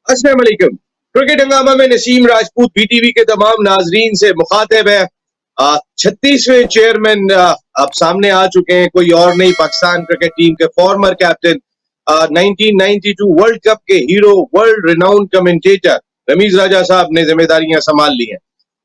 अस्सलाम वालेकुम। क्रिकेट हंगामा में नसीम राजपूत बीटीवी के तमाम नाजरीन से मुखातिब है। 36वें चेयरमैन अब सामने आ चुके हैं, कोई और नहीं, पाकिस्तान क्रिकेट टीम के फॉर्मर कैप्टन, 1992 वर्ल्ड कप के hero, world renowned commentator Ramiz Raja sahab ने जिम्मेदारियां संभाल ली हैं।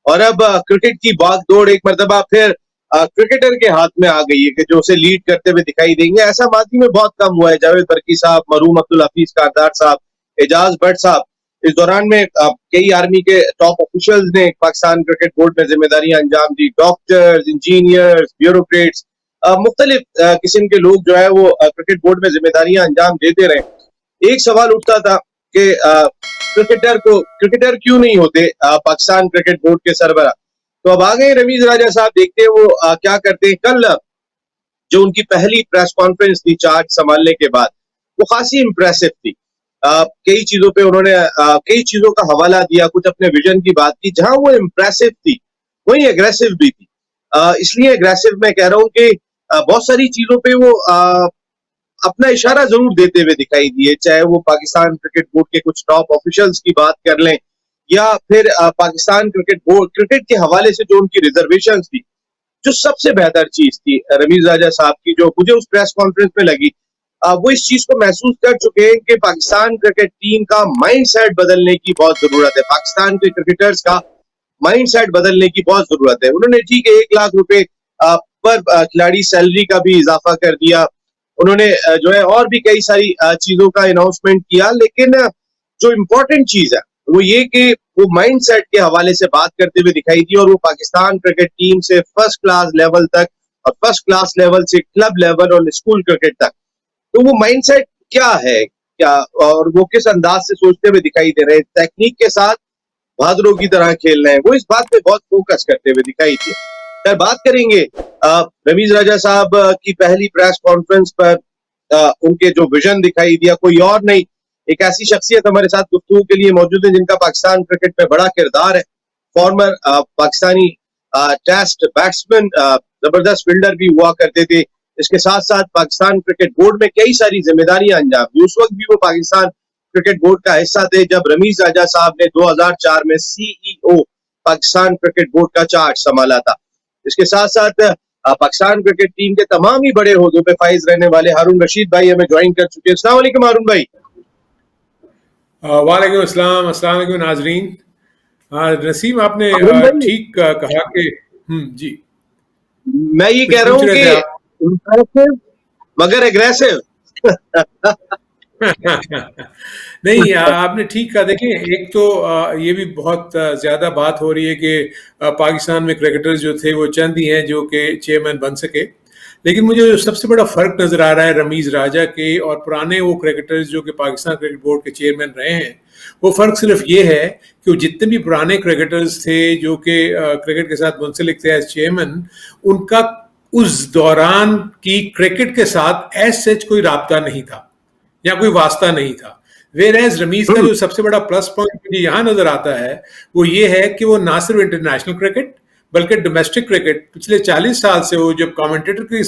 और अब क्रिकेट की बागडोर एक मरतबा फिर क्रिकेटर के हाथ में आ गई है कि जो उसे लीड करते हुए दिखाई देंगे। ऐसा माजी में बहुत कम हुआ है। जावेद बरकी साहब, मरूम अब्दुल हफीज कारदार साहब, एजाज भट्ट साहब, इस दौरान में कई आर्मी के टॉप ऑफिशियल्स ने पाकिस्तान क्रिकेट बोर्ड में जिम्मेदारियां अंजाम दी। डॉक्टर्स, इंजीनियर्स, ब्यूरोक्रेट्स, मुख्तलिफ किस्म के लोग जो है वो क्रिकेट बोर्ड में जिम्मेदारियां अंजाम देते रहे। एक सवाल उठता था कि क्रिकेटर क्यों नहीं होते पाकिस्तान क्रिकेट बोर्ड के सरबराह। तो अब आ गए रमीज राजा साहब, देखते हैं वो क्या करते हैं। कल जो उनकी पहली प्रेस कॉन्फ्रेंस थी चार्ज संभालने के बाद, वो खासी इंप्रेसिव थी। कई चीजों पे उन्होंने कई चीजों का हवाला दिया, कुछ अपने विजन की बात की। जहां वो इंप्रेसिव थी वही एग्रेसिव भी थी। इसलिए एग्रेसिव मैं कह रहा हूं कि बहुत सारी चीजों पे वो अपना इशारा जरूर देते हुए दिखाई दिए, चाहे वो पाकिस्तान क्रिकेट बोर्ड के कुछ टॉप ऑफिशियल्स की बात कर लें या फिर पाकिस्तान क्रिकेट बोर्ड क्रिकेट के हवाले से जो उनकी रिजर्वेशन थी। जो सबसे बेहतर चीज थी रमीज राजा साहब की, जो मुझे उस प्रेस कॉन्फ्रेंस में लगी, वो इस चीज को महसूस कर चुके हैं कि पाकिस्तान क्रिकेट टीम का माइंडसेट बदलने की बहुत जरूरत है। पाकिस्तान के क्रिकेटर्स का माइंडसेट बदलने की बहुत जरूरत है। उन्होंने ठीक है 1 लाख रुपए पर खिलाड़ी सैलरी का भी इजाफा कर दिया। उन्होंने जो है और भी कई सारी चीजों का अनाउंसमेंट किया, लेकिन जो इम्पोर्टेंट चीज है वो ये कि वो माइंडसेट के हवाले से बात करते हुए दिखाई दी। और वो पाकिस्तान क्रिकेट टीम से फर्स्ट क्लास लेवल तक और फर्स्ट क्लास लेवल से क्लब लेवल और स्कूल क्रिकेट तक, तो वो माइंडसेट क्या है, क्या और वो किस अंदाज से सोचते हुए दिखाई दे रहे हैं। टेक्निक के साथ बहादुरों की तरह खेल रहे हैं, वो इस बात पे बहुत फोकस करते हुए दिखाई दिए। सर, बात करेंगे रमीज राजा साहब की पहली प्रेस कॉन्फ्रेंस पर उनके जो विजन दिखाई दिया। कोई और नहीं, एक ऐसी शख्सियत हमारे साथ गुफ्तगू के लिए मौजूद है जिनका पाकिस्तान क्रिकेट में बड़ा किरदार है। फॉर्मर पाकिस्तानी टेस्ट बैट्समैन, जबरदस्त फील्डर भी हुआ करते थे। इसके साथ साथ पाकिस्तान क्रिकेट बोर्ड में कई सारी जिम्मेदारियां अंजाम दी। उस वक्त भी वो पाकिस्तान क्रिकेट बोर्ड का हिस्सा थे जब रमीज राजा साहब ने 2004 में सीईओ पाकिस्तान क्रिकेट बोर्ड का चार्ज संभाला था। इसके साथ साथ पाकिस्तान क्रिकेट टीम के तमाम ही बड़े ओहदों पे फाइज रहने वाले हारून रशीद भाई हमें ज्वाइन कर चुके हैं। अस्सलाम वालेकुम हारून भाई। वालेकुम अस्सलाम, अस्सलाम वालेकुम नाजरीन। नसीम, आपने ठीक कहा कि जी, मैं ये कह रहा हूँ कि इम्प्रेसिव मगर एग्रेसिव। नहीं, आपने ठीक कहा। देखिए, एक तो ये भी बहुत ज्यादा बात हो रही है कि पाकिस्तान में क्रिकेटर्स जो थे वो चंद ही हैं जो कि चेयरमैन बन सके। लेकिन मुझे जो सबसे बड़ा फर्क नजर आ रहा है रमीज राजा के और पुराने वो क्रिकेटर्स जो कि पाकिस्तान क्रिकेट बोर्ड के चेयरमैन रहे हैं, वो फर्क सिर्फ ये है कि वो जितने भी पुराने क्रिकेटर्स थे जो कि क्रिकेट के साथ मुंसलिक थे एज चेयरमैन, उनका उस दौरान की क्रिकेट के साथ एज सच कोई राब्ता नहीं था या कोई वास्ता नहीं था। वेर एज रमीज का जो सबसे बड़ा प्लस पॉइंट मुझे यहाँ नजर आता है वो ये है कि वो ना सिर्फ इंटरनेशनल क्रिकेट बल्कि डोमेस्टिक क्रिकेट पिछले 40 साल से वो जब कमेंटेटर की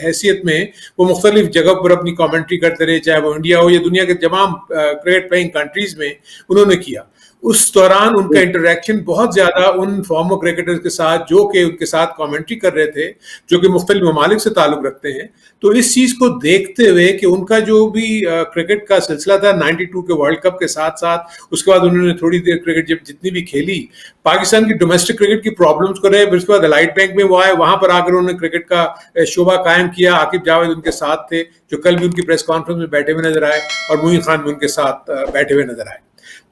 हैसियत में वो मुख्तलिफ जगह पर अपनी कमेंट्री करते रहे, चाहे वो इंडिया हो या दुनिया के तमाम क्रिकेट प्लेइंग कंट्रीज में उन्होंने किया। उस दौरान उनका इंटरेक्शन बहुत ज्यादा उन फॉर्मर क्रिकेटर्स के साथ जो कि उनके साथ कमेंट्री कर रहे थे, जो कि मुख्तलिफ ममालिक से ताल्लुक रखते हैं। तो इस चीज को देखते हुए कि उनका जो भी क्रिकेट का सिलसिला था 92 के वर्ल्ड कप के साथ साथ, उसके बाद उन्होंने थोड़ी देर क्रिकेट जब जितनी भी खेली, पाकिस्तान की डोमेस्टिक क्रिकेट की प्रॉब्लम्स को रहे, फिर उसके बाद एलाइट बैंक में वो आए, वहां पर आकर उन्होंने क्रिकेट का शोबा कायम किया। आकिब जावेद उनके साथ थे जो कल भी उनकी प्रेस कॉन्फ्रेंस में बैठे हुए नजर आए, और मोइन खान भी उनके साथ बैठे हुए नजर आए।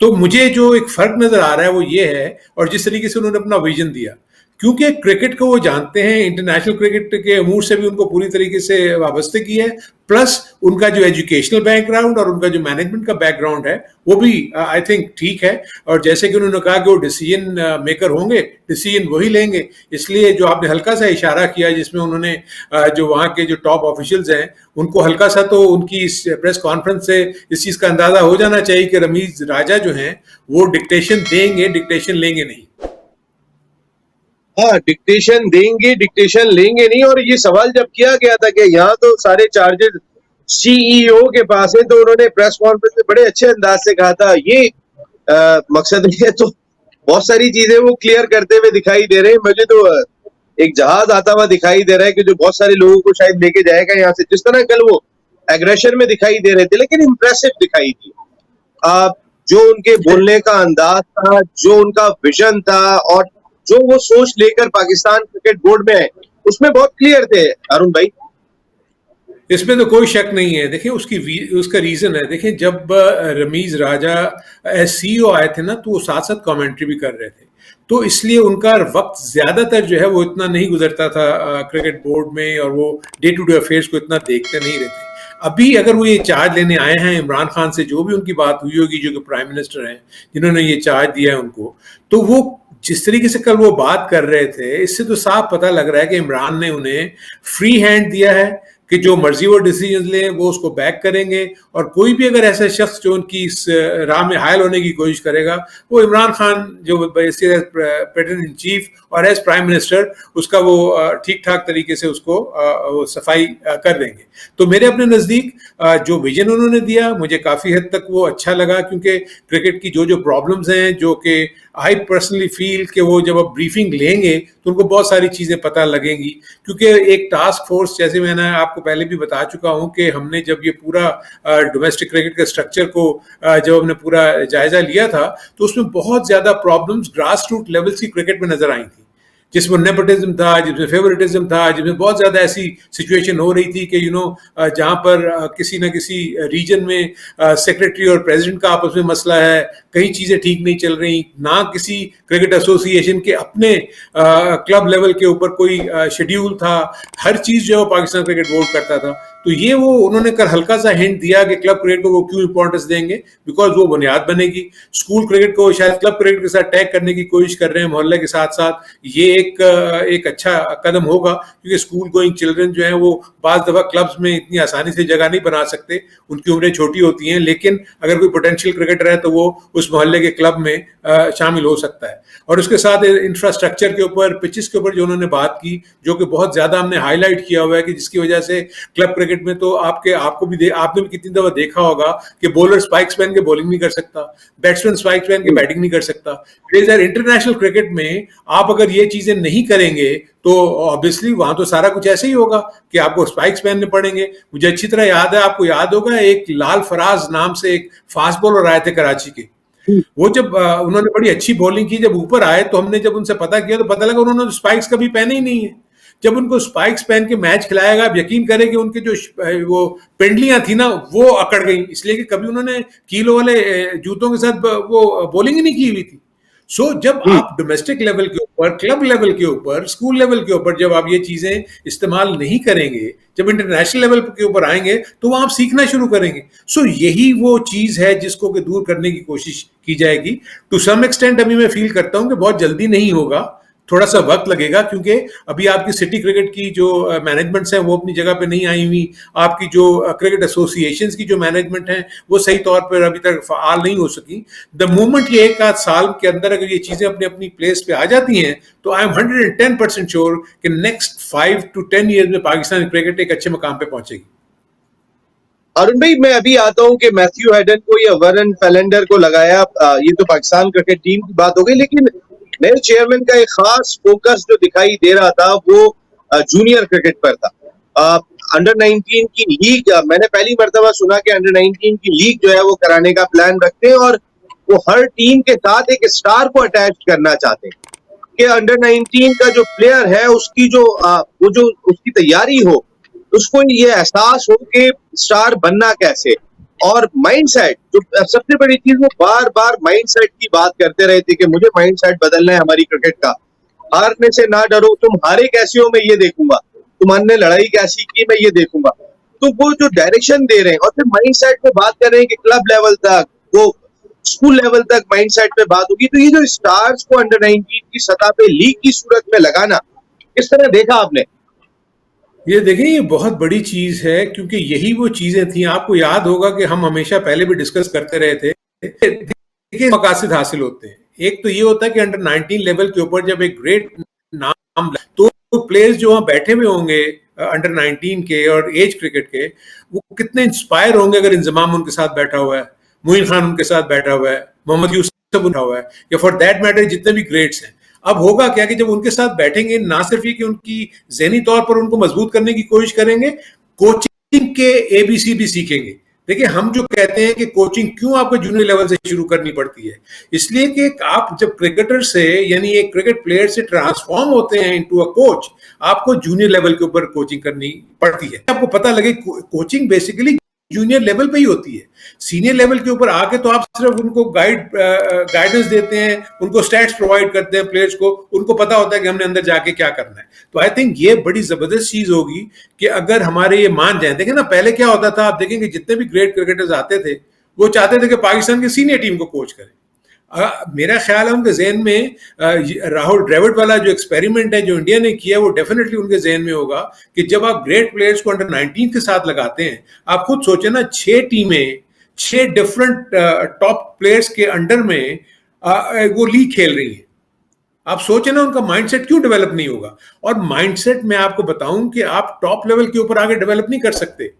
तो मुझे जो एक फर्क नजर आ रहा है वो ये है, और जिस तरीके से उन्होंने अपना विजन दिया, क्योंकि क्रिकेट को वो जानते हैं, इंटरनेशनल क्रिकेट के अमूर से भी उनको पूरी तरीके से वाबस्ते की है, प्लस उनका जो एजुकेशनल बैकग्राउंड और उनका जो मैनेजमेंट का बैकग्राउंड है वो भी आई थिंक ठीक है। और जैसे कि उन्होंने कहा कि वो डिसीजन मेकर होंगे, डिसीजन वही लेंगे। इसलिए जो आपने हल्का सा इशारा किया जिसमें उन्होंने जो वहाँ के जो टॉप ऑफिशियल्स हैं उनको हल्का सा, तो उनकी इस प्रेस कॉन्फ्रेंस से इस चीज़ का अंदाजा हो जाना चाहिए कि रमीज राजा जो हैं वो डिक्टेशन देंगे, डिक्टेशन लेंगे नहीं। हाँ, डिक्टेशन देंगे, डिक्टेशन लेंगे नहीं। और ये सवाल जब किया गया था कि यहाँ तो सारे चार्जेस सीईओ के पास है, तो उन्होंने प्रेस कॉन्फ्रेंस में बड़े अच्छे अंदाज से कहा था ये मकसद नहीं है। तो बहुत सारी चीजें वो क्लियर करते हुए दिखाई दे रहे हैं। मुझे तो एक जहाज आता हुआ दिखाई दे रहा है कि जो बहुत सारे लोगों को शायद लेके जाएगा यहाँ से, जिस तरह कल वो एग्रेशन में दिखाई दे रहे थे, लेकिन इम्प्रेसिव दिखाई थी। जो उनके बोलने का अंदाज था, जो उनका विजन था, और जो वो सोच लेकर पाकिस्तान क्रिकेट बोर्ड में आए, उसमें बहुत क्लियर थे अरुण भाई। इसमें तो कोई शक नहीं है। देखिए उसका रीजन है। देखिए जब रमीज राजा एज सीईओ आए थे ना, तो वो साथ साथ कमेंट्री भी कर रहे थे, तो इसलिए उनका वक्त ज्यादातर जो है वो इतना नहीं गुजरता था क्रिकेट बोर्ड में, और वो डे टू डे अफेयर्स को इतना देखते नहीं रहते। अभी अगर वो ये चार्ज लेने आए हैं इमरान खान से, जो भी उनकी बात हुई होगी, जो कि प्राइम मिनिस्टर हैं जिन्होंने ये चार्ज दिया है उनको, तो वो जिस तरीके से कल वो बात कर रहे थे, इससे तो साफ पता लग रहा है कि इमरान ने उन्हें फ्री हैंड दिया है कि जो मर्जी वो डिसीजन ले वो उसको बैक करेंगे, और कोई भी अगर ऐसा शख्स जो उनकी इस राह में हायल होने की कोशिश करेगा, वो इमरान खान जो प्रेसिडेंट इन चीफ और एज प्राइम मिनिस्टर उसका वो ठीक ठाक तरीके से उसको वो सफाई कर देंगे। तो मेरे अपने नज़दीक जो विजन उन्होंने दिया, मुझे काफ़ी हद तक वो अच्छा लगा, क्योंकि क्रिकेट की जो जो प्रॉब्लम्स हैं, जो कि आई पर्सनली फील कि वो जब अब ब्रीफिंग लेंगे तो उनको बहुत सारी चीज़ें पता लगेंगी, क्योंकि एक टास्क फोर्स, जैसे मैंने आपको पहले भी बता चुका हूं कि हमने जब ये पूरा डोमेस्टिक क्रिकेट के स्ट्रक्चर को जब हमने पूरा जायजा लिया था, तो उसमें बहुत ज़्यादा प्रॉब्लम्स ग्रास रूट लेवल की क्रिकेट में नजर आई थी, जिसमें नेपोटिज्म था, जिसमें फेवरेटिज्म था, जिसमें बहुत ज़्यादा ऐसी सिचुएशन हो रही थी कि जहाँ पर किसी न किसी रीजन में सेक्रेटरी और प्रेसिडेंट का आपस में मसला है, कई चीज़ें ठीक नहीं चल रही, ना किसी क्रिकेट एसोसिएशन के अपने क्लब लेवल के ऊपर कोई शेड्यूल था, हर चीज़ जो है पाकिस्तान क्रिकेट बोर्ड करता था। तो ये वो उन्होंने कल हल्का सा हिंट दिया कि क्लब क्रिकेट को वो क्यों इंपॉर्टेंस देंगे, बिकॉज वो बुनियाद बनेगी। स्कूल क्रिकेट को शायद क्लब क्रिकेट के साथ टैग करने की कोशिश कर रहे हैं मोहल्ले के साथ साथ। ये एक अच्छा कदम होगा, क्योंकि स्कूल गोइंग चिल्ड्रन जो है वो बाज दफा क्लब्स में इतनी आसानी से जगह नहीं बना सकते, उनकी उम्रें छोटी होती हैं, लेकिन अगर कोई पोटेंशियल क्रिकेटर है तो वो उस मोहल्ले के क्लब में शामिल हो सकता है। और उसके साथ इंफ्रास्ट्रक्चर के ऊपर, पिचेस के ऊपर जो उन्होंने बात की, जो कि बहुत ज्यादा हमने हाईलाइट किया हुआ है, कि जिसकी वजह से क्लब क्रिकेट में तो आपने भी कितनी दफा देखा होगा कि बॉलर स्पाइक्स पहन के बॉलिंग नहीं कर सकता, बैट्समैन स्पाइक्स पहन के बैटिंग नहीं कर सकता। इंटरनेशनल क्रिकेट में आप अगर ये चीजें नहीं करेंगे तो ऑब्वियसली वहां तो सारा कुछ ऐसे ही होगा कि आपको स्पाइक्स पहनने पड़ेंगे। मुझे अच्छी तरह याद है, आपको याद होगा, एक लाल फराज नाम से एक फास्ट बॉलर आए थे कराची के। वो जब उन्होंने बड़ी अच्छी बॉलिंग की, जब ऊपर आए तो हमने जब उनसे पता किया तो पता लगा उन्होंने स्पाइक्स कभी पहने ही नहीं है। जब उनको स्पाइक्स पहन के मैच खिलाएगा, आप यकीन करें कि उनके जो वो पेंडलियां थी ना, वो अकड़ गई, इसलिए कि कभी उन्होंने कीलो वाले जूतों के साथ वो बॉलिंग ही नहीं की हुई थी। जब आप डोमेस्टिक लेवल के ऊपर, क्लब लेवल के ऊपर, स्कूल लेवल के ऊपर जब आप ये चीजें इस्तेमाल नहीं करेंगे, जब इंटरनेशनल लेवल के ऊपर आएंगे तो वहां आप सीखना शुरू करेंगे। यही वो चीज है जिसको कि दूर करने की कोशिश की जाएगी। टू सम एक्सटेंट अभी मैं फील करता हूं कि बहुत जल्दी नहीं होगा, थोड़ा सा वक्त लगेगा, क्योंकि अभी आपकी सिटी क्रिकेट की जो मैनेजमेंट्स हैं वो अपनी जगह पे नहीं आई हुई, आपकी जो क्रिकेट एसोसिएशंस की जो मैनेजमेंट है वो सही तौर पर अभी तक फाल नहीं हो सकी। द मोमेंट ये एक आध साल के अंदर अगर ये चीजें अपनी अपनी प्लेस पे आ जाती हैं, तो आई एम 110% श्योर कि नेक्स्ट 5 to 10 ईयर्स में पाकिस्तान क्रिकेट एक अच्छे मकाम पे पहुंचेगी। अरुण भाई, मैं अभी आता हूं कि मैथ्यू हेडन को या वरन फेलेंडर को लगाया, ये तो पाकिस्तान क्रिकेट टीम की बात हो गई, लेकिन नए चेयरमैन का एक खास फोकस जो दिखाई दे रहा था वो जूनियर क्रिकेट पर था। अंडर 19 की लीग, मैंने पहली मर्तबा सुना कि अंडर 19 की लीग जो है वो कराने का प्लान रखते हैं, और वो हर टीम के साथ एक स्टार को अटैच करना चाहते हैं कि अंडर 19 का जो प्लेयर है उसकी जो वो जो उसकी तैयारी हो, उसको ये एहसास हो कि स्टार बनना कैसे। और माइंडसेट, जो सबसे बड़ी चीज, वो बार बार माइंडसेट की बात करते रहे थे कि मुझे माइंडसेट बदलना है हमारी क्रिकेट का, हारने से ना डरो, तुम हारे कैसे हो मैं ये देखूंगा, तुमने लड़ाई कैसी की मैं ये देखूंगा। तो वो जो डायरेक्शन दे रहे हैं, और फिर माइंडसेट पे बात कर रहे हैं कि क्लब लेवल तक, वो स्कूल लेवल तक माइंडसेट पे बात होगी। तो ये जो स्टार्स को अंडर 19 की सतह पे लीग की सूरत में लगाना, किस तरह देखा आपने? ये देखिए, ये बहुत बड़ी चीज है, क्योंकि यही वो चीजें थी, आपको याद होगा कि हम हमेशा पहले भी डिस्कस करते रहे थे। देखिए मकासद हासिल होते हैं, एक तो ये होता है कि अंडर 19 लेवल के ऊपर जब एक ग्रेट नाम तो प्लेयर्स जो वहाँ बैठे हुए होंगे अंडर 19 के और एज क्रिकेट के, वो कितने इंस्पायर होंगे अगर इंजमाम उनके साथ बैठा हुआ है, मोइन खान उनके साथ बैठा हुआ है, मोहम्मद यूसुफ बैठा हुआ है, या फॉर दैट मैटर जितने भी ग्रेट्स हैं। अब होगा क्या कि जब उनके साथ बैठेंगे, ना सिर्फ ये कि उनकी ज़हनी तौर पर उनको मजबूत करने की कोशिश करेंगे, कोचिंग के एबीसी भी सीखेंगे। देखिए, हम जो कहते हैं कि कोचिंग क्यों आपको जूनियर लेवल से शुरू करनी पड़ती है, इसलिए कि आप जब क्रिकेटर से यानी एक क्रिकेट प्लेयर से ट्रांसफॉर्म होते हैं इनटू अ कोच, आपको जूनियर लेवल के ऊपर कोचिंग करनी पड़ती है। आपको पता लगे कोचिंग बेसिकली जूनियर लेवल पे ही होती है। सीनियर लेवल के ऊपर आके तो आप सिर्फ उनको गाइडेंस देते हैं, उनको स्टैट्स प्रोवाइड करते हैं प्लेयर्स को, उनको पता होता है कि हमने अंदर जाके क्या करना है। तो आई थिंक ये बड़ी जबरदस्त चीज होगी कि अगर हमारे ये मान जाए। देखें ना, पहले क्या होता था, आप देखेंगे जितने भी ग्रेट क्रिकेटर्स आते थे वो चाहते थे कि पाकिस्तान की सीनियर टीम को कोच करें। मेरा ख्याल है उनके जहन में राहुल द्रविड़ वाला जो एक्सपेरिमेंट है जो इंडिया ने किया, वो डेफिनेटली उनके जहन में होगा कि जब आप ग्रेट प्लेयर्स को अंडर 19 के साथ लगाते हैं, आप खुद सोचे ना, 6 टीमें 6 डिफरेंट टॉप प्लेयर्स के अंडर में वो लीग खेल रही है। आप सोचे ना उनका माइंडसेट क्यों डेवलप नहीं होगा। और माइंडसेट मैं आपको बताऊं कि आप टॉप लेवल के ऊपर आगे डेवलप नहीं कर सकते,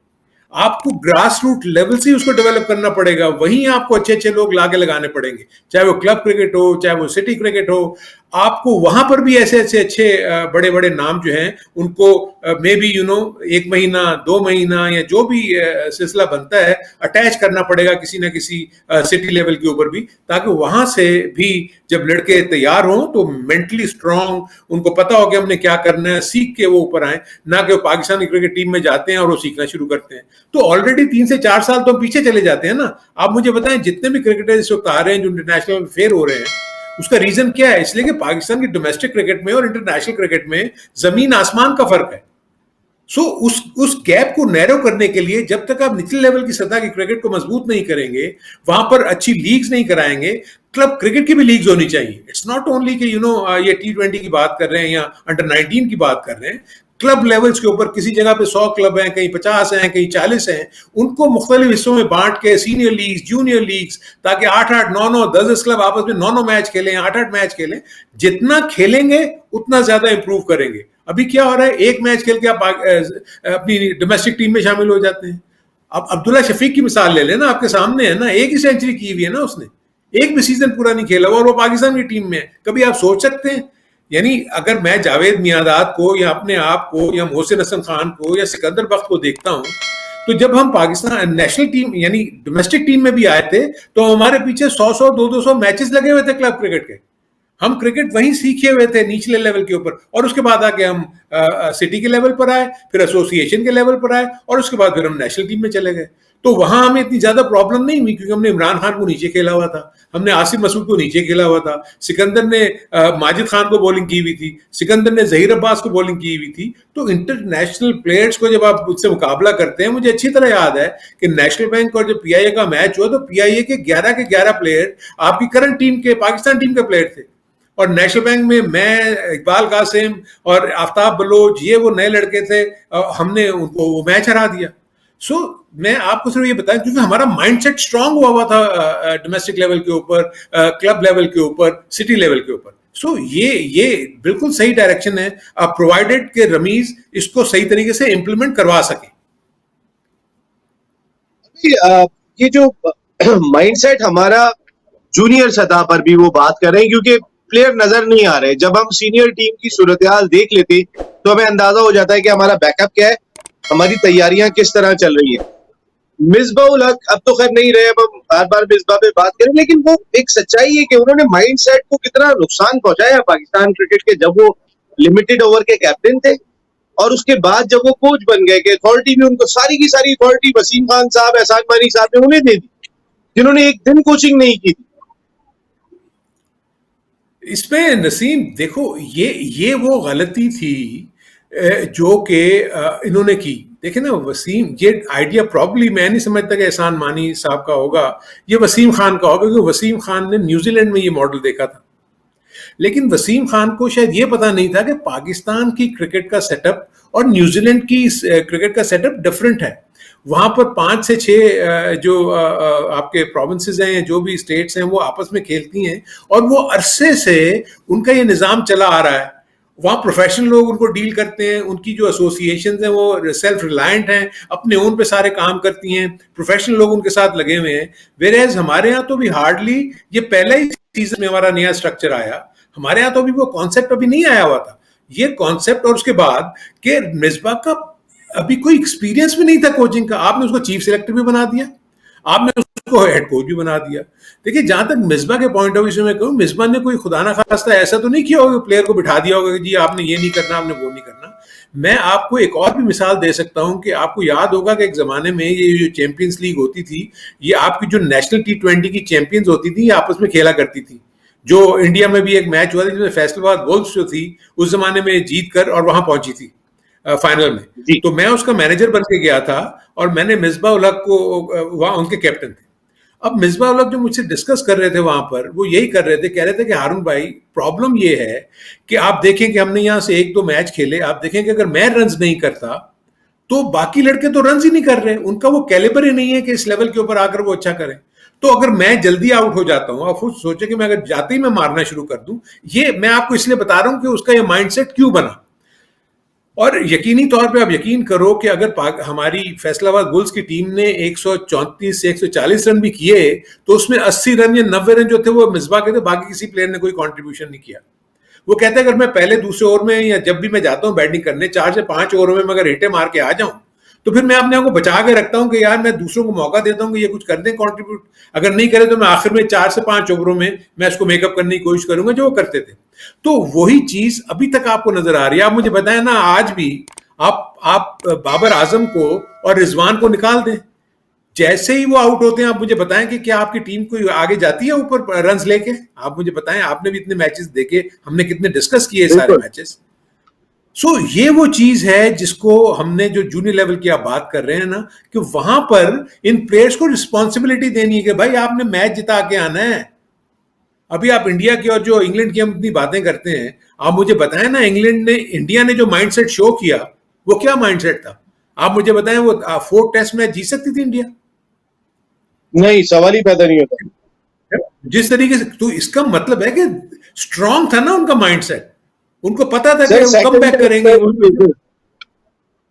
आपको ग्रास रूट लेवल से उसको डेवलप करना पड़ेगा। वहीं आपको अच्छे अच्छे लोग लाके लगाने पड़ेंगे, चाहे वो क्लब क्रिकेट हो, चाहे वो सिटी क्रिकेट हो। आपको वहां पर भी ऐसे ऐसे अच्छे बड़े बड़े नाम जो हैं उनको मे बी 1 महीना 2 महीना या जो भी सिलसिला बनता है अटैच करना पड़ेगा किसी ना किसी सिटी लेवल के ऊपर भी, ताकि वहां से भी जब लड़के तैयार हों तो मेंटली स्ट्रांग, उनको पता हो कि हमने क्या करना है, सीख के वो ऊपर आए, ना कि वो पाकिस्तानी क्रिकेट टीम में जाते हैं और वो सीखना शुरू करते हैं। तो ऑलरेडी 3 से 4 साल तो पीछे चले जाते हैं ना। आप मुझे बताएं, जितने भी क्रिकेटर इस वक्त आ रहे हैं जो इंटरनेशनल फेयर हो रहे हैं, उसका रीजन क्या है? इसलिए कि पाकिस्तान की डोमेस्टिक क्रिकेट में और इंटरनेशनल क्रिकेट में जमीन आसमान का फर्क है। सो उस गैप को नैरो करने के लिए जब तक आप निचले लेवल की सतह की क्रिकेट को मजबूत नहीं करेंगे, वहां पर अच्छी लीग्स नहीं कराएंगे, क्लब क्रिकेट की भी लीग्स होनी चाहिए। इट्स नॉट ओनली कि ये T20 की बात कर रहे हैं या अंडर 19 की बात कर रहे हैं। क्लब लेवल्स के ऊपर किसी जगह पे 100 क्लब हैं, कहीं 50 हैं, कहीं 40 हैं, उनको मुख्तलिफ हिस्सों में बांट के सीनियर लीग्स, जूनियर लीग्स, ताकि 8-8, 9-9, 10-10 क्लब आपस में 9-9 मैच खेलें, 8-8 मैच खेलें। जितना खेलेंगे उतना ज्यादा इंप्रूव करेंगे। अभी क्या हो रहा है, एक मैच खेल के आप अपनी डोमेस्टिक टीम में शामिल हो जाते हैं। अब अब्दुल्ला शफीक की मिसाल ले लेना, आपके सामने है ना, एक ही सेंचुरी की हुई है ना उसने, एक भी सीजन पूरा नहीं खेला और वो पाकिस्तान की टीम में है। कभी आप सोच सकते हैं? यानी अगर मैं जावेद मियांदाद को या अपने आप को या मोहसिन हसन खान को या सिकंदर बख्त को देखता हूं, तो जब हम पाकिस्तान नेशनल टीम यानी डोमेस्टिक टीम में भी आए थे तो हमारे पीछे 100-100, 200-200 मैचेस लगे हुए थे क्लब क्रिकेट के। हम क्रिकेट वहीं सीखे हुए थे निचले लेवल के ऊपर, और उसके बाद आके हम सिटी के लेवल पर आए, फिर एसोसिएशन के लेवल पर आए, और उसके बाद फिर हम नेशनल टीम में चले गए। तो वहां हमें इतनी ज्यादा प्रॉब्लम नहीं हुई, क्योंकि हमने इमरान खान को नीचे खेला हुआ था, हमने आसिफ मसूद को नीचे खेला हुआ था, सिकंदर ने माजिद खान को बॉलिंग की हुई थी, सिकंदर ने जहीर अब्बास को बॉलिंग की हुई थी। तो इंटरनेशनल प्लेयर्स को जब आप उससे मुकाबला करते हैं, मुझे अच्छी तरह याद है कि नेशनल बैंक और जब पीआईए का मैच हुआ तो पीआईए के 11 प्लेयर आपकी करंट टीम के, पाकिस्तान टीम के प्लेयर थे, और नेशनल बैंक में मैं, इकबाल कासिम और आफ्ताब बलोच, ये वो नए लड़के थे, हमने उनको वो मैच हरा दिया। सो मैं आपको सिर्फ ये बताऊं, क्योंकि हमारा माइंडसेट स्ट्रांग हुआ था डोमेस्टिक लेवल के ऊपर, क्लब लेवल के ऊपर, सिटी लेवल के ऊपर। सो ये बिल्कुल सही डायरेक्शन है, प्रोवाइडेड के रमीज इसको सही तरीके से इंप्लीमेंट करवा सके। ये जो माइंडसेट हमारा जूनियर सतह पर भी वो बात कर रहे हैं, क्योंकि प्लेयर नजर नहीं आ रहे। जब हम सीनियर टीम की सूरत-ए-हाल देख लेते तो हमें अंदाजा हो जाता है कि हमारा बैकअप क्या है, हमारी तैयारियां किस तरह चल रही है। मिसबाह उल हक अब तो खैर नहीं रहे, अब हम बार बार मिसबाह पे बात करें, लेकिन वो एक सच्चाई है कि उन्होंने माइंडसेट को कितना नुकसान पहुंचाया पाकिस्तान क्रिकेट के, जब वो लिमिटेड ओवर के कैप्टन थे, और उसके बाद जब वो कोच बन गए कि अथॉरिटी भी उनको सारी की सारी अथॉरिटी वसीम खान साहब, एहसान मानी साहब ने उन्हें दे दी, जिन्होंने एक दिन कोचिंग नहीं की थी। इसमें नसीम देखो, ये वो गलती थी जो कि इन्होंने की। देखे ना, वसीम, ये आइडिया प्रॉब्ली मैं नहीं समझता कि एहसान मानी साहब का होगा, ये वसीम खान का होगा, क्योंकि वसीम खान ने न्यूजीलैंड में ये मॉडल देखा था। लेकिन वसीम खान को शायद ये पता नहीं था कि पाकिस्तान की क्रिकेट का सेटअप और न्यूजीलैंड की क्रिकेट का सेटअप डिफरेंट है। वहां पर 5 से 6 जो आपके प्रोविंसेस हैं, जो भी स्टेट्स हैं, वो आपस में खेलती हैं, और वो अरसे से उनका ये निज़ाम चला आ रहा है। वहाँ प्रोफेशनल लोग उनको डील करते हैं, उनकी जो एसोसिएशंस हैं वो सेल्फ रिलायंट हैं, अपने ओन पे सारे काम करती हैं, प्रोफेशनल लोग उनके साथ लगे हुए हैं। वेयर हमारे यहाँ तो भी हार्डली, ये पहले ही सीजन में हमारा नया स्ट्रक्चर आया, हमारे यहाँ तो अभी वो कॉन्सेप्ट अभी नहीं आया हुआ था ये कॉन्सेप्ट। और उसके बाद कि मिसबा का अभी कोई एक्सपीरियंस भी नहीं था कोचिंग का, आपने उसको चीफ सिलेक्टर भी बना दिया, आपने उसको हेड कोच भी बना दिया। देखिए जहां तक मिसबा के पॉइंट ऑफ व्यू से मैं कहूँ, मिसबा ने कोई खुदा ना खास्ता ऐसा तो नहीं किया होगा प्लेयर को बिठा दिया होगा कि जी आपने ये नहीं करना, आपने वो नहीं करना। मैं आपको एक और भी मिसाल दे सकता हूं कि आपको याद होगा कि एक जमाने में ये जो चैंपियंस लीग होती थी, ये आपकी जो नेशनल T20 की चैंपियंस होती थी, ये आपस में खेला करती थी। जो इंडिया में भी एक मैच हुआ था जिसमें फैसलाबाद वुल्व्स जो थी उस जमाने में जीत कर और वहां पहुंची थी फाइनल में। जी। तो मैं उसका मैनेजर बन के गया था और मैंने मिसबा उल हक को, वहां उनके कैप्टन थे। अब मिसबा उल हक जो मुझसे डिस्कस कर रहे थे वहां पर, वो यही कर रहे थे, कह रहे थे कि हारून भाई प्रॉब्लम ये है कि आप देखें कि हमने यहां से एक दो मैच खेले, आप देखें कि अगर मैं रन्स नहीं करता तो बाकी लड़के तो रन्स ही नहीं कर रहे, उनका वो कैलिबर ही नहीं है कि इस लेवल के ऊपर आकर वो अच्छा करें। तो अगर मैं जल्दी आउट हो जाता हूं, आप खुद सोचे कि मैं अगर जाते ही मैं मारना शुरू कर दूं, ये मैं आपको इसलिए बता रहा हूं कि उसका ये माइंडसेट क्यों बना। और यकीनी तौर पे आप यकीन करो कि अगर हमारी फैसलाबाद बुल्स की टीम ने 134 से 140 रन भी किए तो उसमें 80 रन या 90 रन जो थे वो मिसबा के थे, बाकी किसी प्लेयर ने कोई कंट्रीब्यूशन नहीं किया। वो कहते हैं अगर मैं पहले दूसरे ओवर में या जब भी मैं जाता हूं बैटिंग करने 4 से 5 ओवर में मैं अगर हिटे मार के आ जाऊं तो फिर मैं अपने आप को बचा के रखता हूं कि यार मैं दूसरों को मौका देता हूं कि ये कुछ कर दें कंट्रीब्यूट, अगर नहीं करे तो मैं आखिर में 4 से 5 ओवरों में मैं इसको मेकअप करने की कोशिश करूंगा, जो वो करते थे। तो वही चीज अभी तक आपको नजर आ रही है। आप मुझे बताएं ना, आज भी आप बाबर आजम को और रिजवान को निकाल दें, जैसे ही वो आउट होते हैं आप मुझे बताएं कि क्या आपकी टीम कोई आगे जाती है ऊपर रन्स लेके? आप मुझे बताएं, आपने भी इतने मैचेस देखे, हमने कितने डिस्कस किए सारे मैचेस। सो ये वो चीज है जिसको हमने, जो जूनियर लेवल की आप बात कर रहे हैं ना, कि वहां पर इन प्लेयर्स को रिस्पॉन्सिबिलिटी देनी है कि भाई आपने मैच जिता के आना है। अभी आप इंडिया की और जो इंग्लैंड की हम इतनी बातें करते हैं, आप मुझे बताएं ना, इंडिया ने जो माइंडसेट शो किया वो क्या माइंडसेट था? आप मुझे बताएं, वो 4 टेस्ट मैच जीत सकती थी इंडिया? नहीं, सवाल ही पैदा नहीं होता। जिस तरीके से, तो इसका मतलब है कि स्ट्रांग था ना उनका माइंडसेट, उनको पता था कि वो कम बैक करेंगे।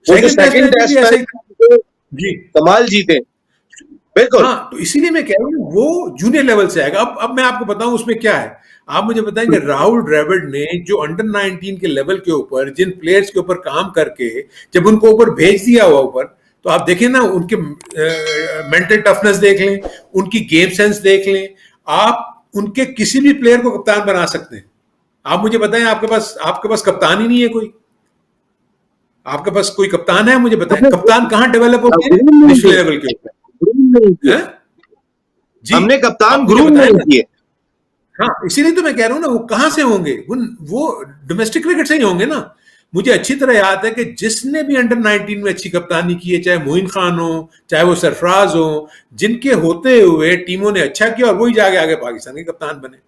सेकंड टेस्ट ऐसा ही था जी, कमाल जीते, बिल्कुल। हाँ। तो इसीलिए मैं कह रहा हूँ वो जूनियर लेवल से आएगा। अब मैं आपको बताऊं उसमें क्या है। आप मुझे बताएंगे राहुल द्रविड़ ने जो अंडर 19 के लेवल के ऊपर जिन प्लेयर्स के ऊपर काम करके जब उनको ऊपर भेज दिया हुआ ऊपर, तो आप देखें ना उनके मेंटल टफनेस देख लें, उनकी गेम सेंस देख लें, आप उनके किसी भी प्लेयर को कप्तान बना सकते हैं। आप मुझे बताएं, आपके पास कप्तान ही नहीं है कोई, आपके पास कोई कप्तान है? मुझे बताएं कप्तान कहां डेवलप होते हैं? नेशनल लेवल के ऊपर। जी, हमने कप्तान मुझे ग्रूम बताएं नहीं ना। किए। हाँ, इसीलिए तो मैं कह रहा हूं ना, वो कहां से होंगे? वो डोमेस्टिक क्रिकेट से ही होंगे ना। मुझे अच्छी तरह याद है कि जिसने भी अंडर 19 में अच्छी कप्तानी की है, चाहे मोइन खान हो, चाहे वो सरफराज हो, जिनके होते हुए टीमों ने अच्छा किया और वही जाके आगे पाकिस्तान के कप्तान बने।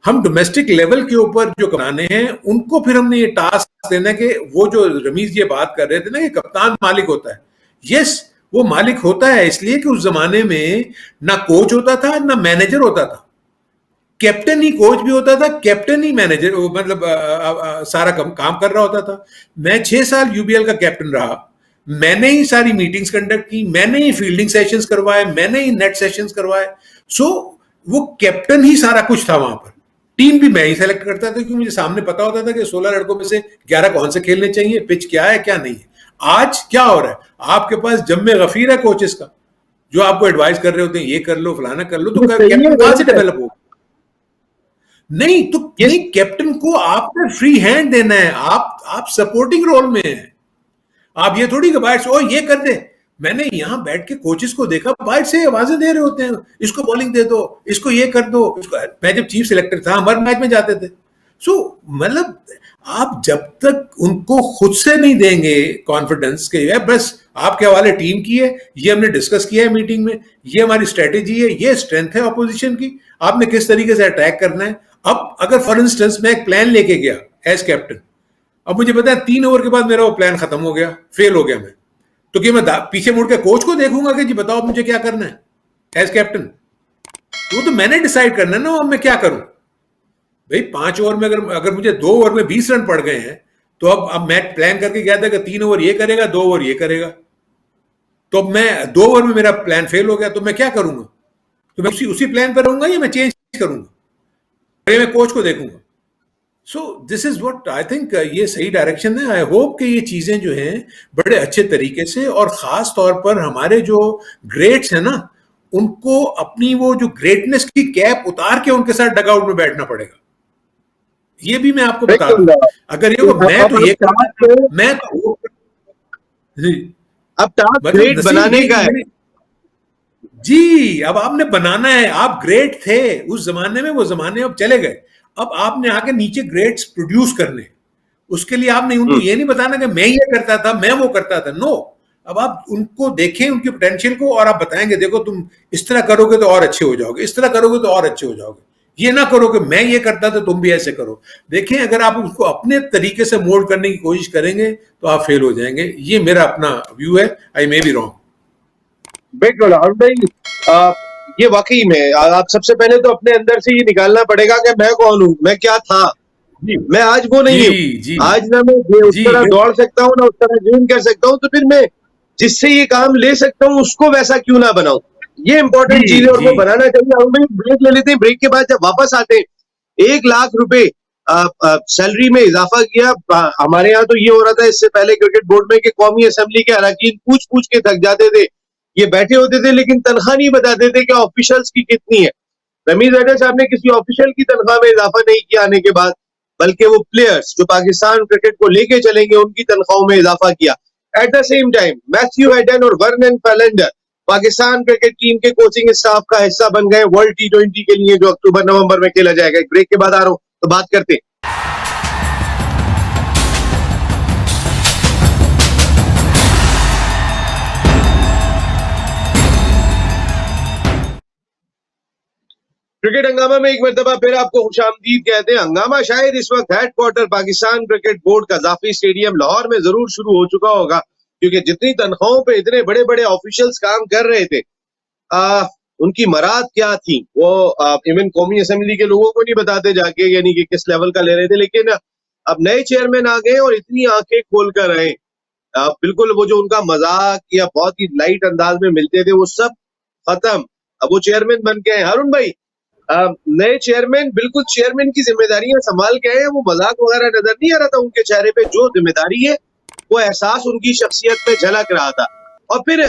हम डोमेस्टिक लेवल के ऊपर जो कप्तान हैं उनको फिर हमने ये टास्क देना कि वो जो रमीज ये बात कर रहे थे ना कि कप्तान मालिक होता है, यस वो मालिक होता है, इसलिए कि उस जमाने में ना कोच होता था ना मैनेजर होता था, कैप्टन ही कोच भी होता था, कैप्टन ही मैनेजर, मतलब सारा काम कर रहा होता था। मैं 6 साल यूबीएल का कैप्टन रहा, मैंने ही सारी मीटिंग्स कंडक्ट की, मैंने ही फील्डिंग सेशंस करवाए, मैंने ही नेट सेशंस करवाए। सो वो कैप्टन ही सारा कुछ था वहां पर। टीम भी मैं ही सेलेक्ट करता था क्योंकि मुझे सामने पता होता था कि 16 लड़कों में से 11 कौन से खेलने चाहिए, पिच क्या है क्या नहीं है। आज क्या हो रहा है, आपके पास जम्मे गफीर है कोचेस का जो आपको एडवाइस कर रहे होते हैं, ये कर लो फलाना कर लो, तो कैप्टन कहां से डेवलप होगा? नहीं तो नहीं, कैप्टन को आपने फ्री हैंड देना है, आप सपोर्टिंग रोल में हैं। आप ये थोड़ी कि बाहर से ओ ये कर दे। मैंने यहां बैठ के कोचेस को देखा, बाहर से आवाजें दे रहे होते हैं, इसको बॉलिंग दे दो, इसको ये कर दो, इसको। मैं जब चीफ सिलेक्टर था, हमारे मैच में जाते थे। सो मतलब आप जब तक उनको खुद से नहीं देंगे कॉन्फिडेंस के यार बस आपके हवाले टीम की है, ये हमने डिस्कस किया है मीटिंग में, ये हमारी स्ट्रेटेजी है, ये स्ट्रेंथ है ऑपोजिशन की, आपने किस तरीके से अटैक करना है। अब अगर फॉर इंस्टेंस मैं एक प्लान लेके गया एज कैप्टन, अब मुझे पता है 3 ओवर के बाद मेरा वो प्लान खत्म हो गया, फेल हो गया मैं, तो क्या मैं पीछे मुड़ के कोच को देखूंगा कि जी बताओ मुझे क्या करना है एज कैप्टन? वो तो मैंने डिसाइड करना है ना, अब मैं क्या करूं। भाई 5 ओवर में अगर अगर मुझे 2 ओवर में 20 रन पड़ गए हैं, तो अब मैं प्लान करके गया था कि 3 ओवर ये करेगा, 2 ओवर ये करेगा। तो अब मैं 2 ओवर में मेरा प्लान फेल हो गया, तो मैं क्या करूंगा? तो मैं उसी उसी प्लान पर रहूंगा या मैं चेंज करूंगा? अरे मैं कोच को देखूंगा। So this is what I think, ये सही डायरेक्शन है। आई होप कि ये चीजें जो हैं बड़े अच्छे तरीके से, और खास तौर पर हमारे जो ग्रेट्स हैं ना, उनको अपनी वो जो ग्रेटनेस की कैप उतार के उनके साथ डगआउट में बैठना पड़ेगा। ये भी मैं आपको बता दूं, बिल्कुल। अगर ये मैं तो अब ये टास्क करता, मैं तो वो जी, अब टास्क मतलब ग्रेट नसीब बनाने ये का कि है। जी, अब आपने बनाना है। आप ग्रेट थे उस जमाने में, वो जमाने अब चले गए। अब आपने आके नीचे ग्रेट्स प्रोड्यूस करने, उसके लिए आपने उनको हम्म। ये नहीं बताना कि मैं ये करता था, मैं वो करता था। नो, अब आप उनको देखें, उनकी पोटेंशियल को, और आप बताएंगे देखो तुम इस तरह करोगे तो और अच्छे हो जाओगे, इस तरह करोगे तो और अच्छे हो जाओगे। ये ना करो कि मैं ये करता था तुम भी ऐसे करो। देखें, अगर आप उसको अपने तरीके से मोल्ड करने की कोशिश करेंगे तो आप फेल हो जाएंगे। ये मेरा अपना व्यू है। आई मे बी रॉन्ग। बिल्कुल और भाई, आ, ये वाकई में आप सबसे पहले तो अपने अंदर से ये निकालना पड़ेगा कि मैं कौन हूँ, मैं क्या था। जी मैं आज वो नहीं जी हूँ। जी आज ना मैं उस जी तरह दौड़ सकता हूँ, ना उस तरह गेम कर सकता हूँ, तो फिर मैं जिससे ये काम ले सकता हूँ उसको वैसा क्यों ना बनाऊं। ये इंपॉर्टेंट जी चीज है और जी वो बनाना चाहिए। हम भाई ब्रेक ले लेते हैं, ब्रेक के बाद जब वापस आते हैं 1 लाख रुपए सैलरी में इजाफा किया। हमारे यहाँ तो ये हो रहा था इससे पहले क्रिकेट बोर्ड में कि कौमी असेंबली के अरकान पूछ पूछ के थक जाते थे। ये बैठे होते थे लेकिन तनख्वाह नहीं बताते थे कि ऑफिशियल्स की कितनी है। रमीज अजहर साहब ने किसी ऑफिशियल की तनख्वाह में इजाफा नहीं किया आने के बाद, बल्कि वो प्लेयर्स जो पाकिस्तान क्रिकेट को लेके चलेंगे उनकी तनख्वाहों में इजाफा किया। At the same time Matthew Hayden और वर्नन फैलेंडर पाकिस्तान क्रिकेट टीम के कोचिंग स्टाफ का हिस्सा बन गए वर्ल्ड T20 के लिए, जो अक्टूबर नवंबर में खेला जाएगा। एक ब्रेक के बाद आ रहा हूं तो बात करते हैं। क्रिकेट हंगामा में एक मरतबा फिर आपको खुशामदीद कहते हैं। हंगामा शायद इस वक्त headquarter Pakistan cricket board Gaddafi stadium Lahore में जरूर शुरू हो चुका होगा, क्योंकि जितनी तनख्वाहों पे इतने बड़े बड़े ऑफिशियल्स काम कर रहे थे, आ, उनकी मराद क्या थी वो इवन कौमी असेंबली के लोगों को नहीं बताते जाके, यानी कि किस लेवल का ले रहे थे। लेकिन अब नए चेयरमैन आ गए और इतनी आंखें खोल कर रहे, बिल्कुल वो जो उनका मजाक या बहुत ही लाइट अंदाज में मिलते थे वो सब खत्म। अब वो चेयरमैन बन के हैं हारून भाई। नए चेयरमैन बिल्कुल चेयरमैन की जिम्मेदारियां संभाल के आए हैं। वो मजाक वगैरह नजर नहीं आ रहा था उनके चेहरे पे। जो जिम्मेदारी है वो एहसास उनकी शख्सियत में झलक रहा था। और फिर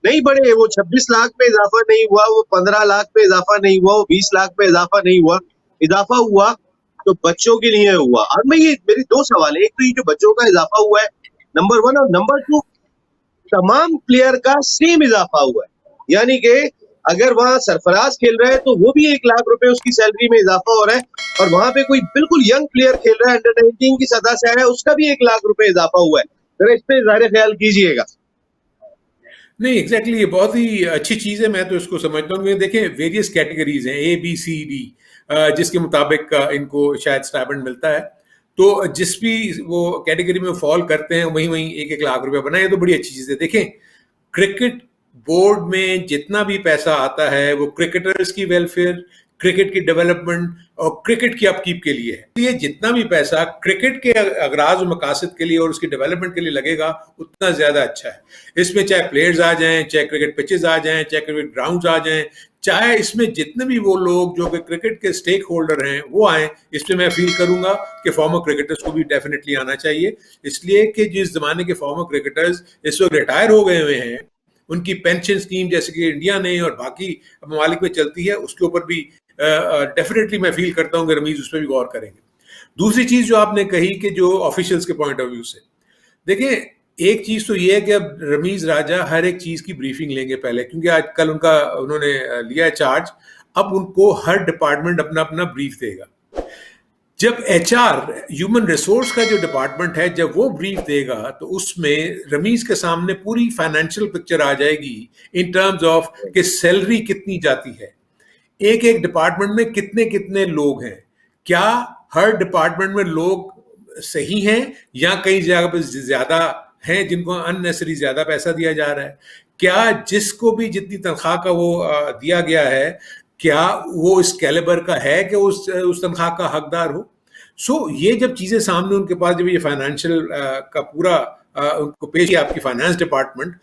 नहीं बढ़े, वो 26 लाख पे इजाफा नहीं हुआ, वो 15 लाख पे इजाफा नहीं हुआ, वो 20 लाख पे इजाफा नहीं हुआ। इजाफा हुआ तो बच्चों के लिए हुआ। और मैं ये मेरी दो सवाल है, एक तो ये जो बच्चों का इजाफा हुआ है नंबर 1, और नंबर 2 तमाम प्लेयर का सेम इजाफा हुआ है। यानी कि अगर वहां सरफराज खेल रहा है तो वो भी 1 लाख रुपए उसकी सैलरी में इजाफा हो रहा है, और वहां पे कोई बिल्कुल यंग प्लेयर खेल रहा है अंडर 19 की सतह से आया है, उसका भी 1 लाख रुपए इजाफा हुआ है। जरा इस पे ज़ाहिर ख्याल कीजिएगा। नहीं, एग्जैक्टली ये बहुत ही अच्छी चीज़ है। मैं तो इसको समझता हूँ कि देखें, वेरियस कैटेगरीज हैं, A B C D, जिसके मुताबिक इनको शायद स्टाइपेंड मिलता है। तो जिस भी वो कैटेगरी में फॉल करते हैं वहीं वहीं 1-1 लाख रुपए बनाए, तो बड़ी अच्छी चीज़ है। देखें, क्रिकेट बोर्ड में जितना भी पैसा आता है वो क्रिकेटर्स की वेलफेयर, क्रिकेट की डेवलपमेंट और क्रिकेट की अपकीप के लिए है। ये जितना भी पैसा क्रिकेट के अगराज और मकासद के लिए और उसकी डेवलपमेंट के लिए लगेगा, उतना ज्यादा अच्छा है। इसमें चाहे प्लेयर्स आ जाएं, चाहे क्रिकेट पिचेस आ जाएं, चाहे क्रिकेट ग्राउंड्स आ जाएं, चाहे इसमें जितने भी वो लोग जो कि क्रिकेट के स्टेक होल्डर हैं वो आए, इसमें मैं फील करूंगा कि फॉर्मर क्रिकेटर्स को भी डेफिनेटली आना चाहिए। इसलिए कि जिस जमाने के फॉर्मर क्रिकेटर्स इस वक्त रिटायर हो गए हुए हैं, उनकी पेंशन स्कीम जैसे कि इंडिया ने और बाकी ममालिक में चलती है, उसके ऊपर भी डेफिनेटली मैं फील करता हूँ कि रमीज उस पर भी गौर करेंगे। दूसरी चीज जो आपने कही कि जो ऑफिशियल्स के पॉइंट ऑफ व्यू से, देखें, एक चीज तो ये है कि अब रमीज राजा हर एक चीज की ब्रीफिंग लेंगे पहले, क्योंकि आजकल उन्होंने लिया है चार्ज। अब उनको हर डिपार्टमेंट अपना अपना ब्रीफ देगा। जब HR, ह्यूमन रिसोर्स का जो डिपार्टमेंट है, जब वो ब्रीफ देगा तो उसमें रमीज के सामने पूरी फाइनेंशियल पिक्चर आ जाएगी इन टर्म्स ऑफ कि सैलरी कितनी जाती है, एक एक डिपार्टमेंट में कितने कितने लोग हैं, क्या हर डिपार्टमेंट में लोग सही हैं या कई जगह पर ज्यादा हैं जिनको अननेसेसरी ज्यादा पैसा दिया जा रहा है, क्या जिसको भी जितनी तनख्वाह का वो दिया गया है क्या वो इस कैलिबर का है कि उस तनख्वाह का हकदार हो? ये जब चीज़ें सामने उनके पास, जब ये फाइनेंशियल का पूरा उनको पेश किया आपकी फाइनेंस डिपार्टमेंट,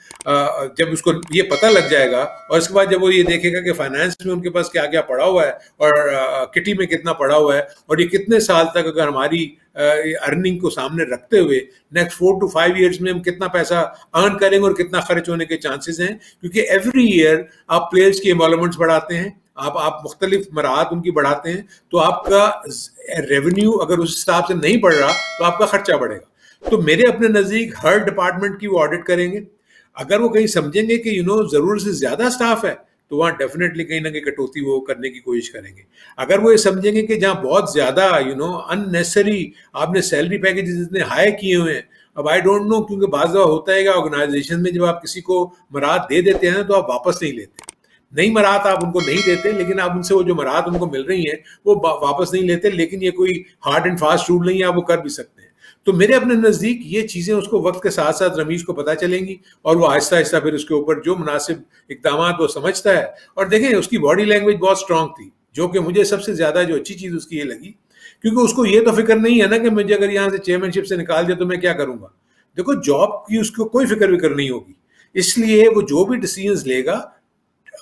जब उसको ये पता लग जाएगा और इसके बाद जब वो ये देखेगा कि फाइनेंस में उनके पास क्या क्या पड़ा हुआ है और किटी में कितना पड़ा हुआ है और ये कितने साल तक अगर हमारी अर्निंग को सामने रखते हुए नेक्स्ट 4 to 5 ईयर्स में हम कितना पैसा अर्न करेंगे और कितना खर्च होने के चांसेस हैं, क्योंकि एवरी ईयर आप प्लेयर्स की इन्वॉल्वमेंट्स बढ़ाते हैं, आप मुख्तलिफ मराहत उनकी बढ़ाते हैं, तो आपका रेवेन्यू अगर उस हिसाब से नहीं बढ़ रहा तो आपका खर्चा बढ़ेगा। तो मेरे अपने नज़दीक हर डिपार्टमेंट की वो ऑडिट करेंगे। अगर वो कहीं समझेंगे कि ज़रूरत से ज़्यादा स्टाफ है तो वहाँ डेफिनेटली कहीं ना कहीं कटौती वो करने की कोशिश करेंगे। अगर वो ये समझेंगे कि जहाँ बहुत ज़्यादा अननेसेसरी आपने सैलरी पैकेजेस इतने हाई किए हुए हैं, अब आई डोंट नो, क्योंकि बाज़ दफ़ा होता है कि ऑर्गेनाइजेशन में जब आप किसी को मराहत दे देते हैं तो आप वापस नहीं लेते, नई मराहत आप उनको नहीं देते, लेकिन आप उनसे वो जो मराहत उनको मिल रही है वो वापस नहीं लेते, लेकिन ये कोई हार्ड एंड फास्ट रूल नहीं है, आप वो कर भी सकते हैं। तो मेरे अपने नज़दीक ये चीज़ें उसको वक्त के साथ साथ रमीज को पता चलेंगी और वो आहिस्ता आहिस्ता फिर उसके ऊपर जो मुनासिब इकदाम वो समझता है। और देखें, उसकी बॉडी लैंग्वेज बहुत स्ट्रांग थी, जो कि मुझे सबसे ज़्यादा जो अच्छी चीज़ उसकी ये लगी, क्योंकि उसको ये तो फिक्र नहीं है ना कि मुझे अगर यहाँ से चेयरमैनशिप से निकाल दिया तो मैं क्या करूँगा। देखो, जॉब की उसको कोई फिक्र नहीं होगी, इसलिए वो जो भी डिसीजंस लेगा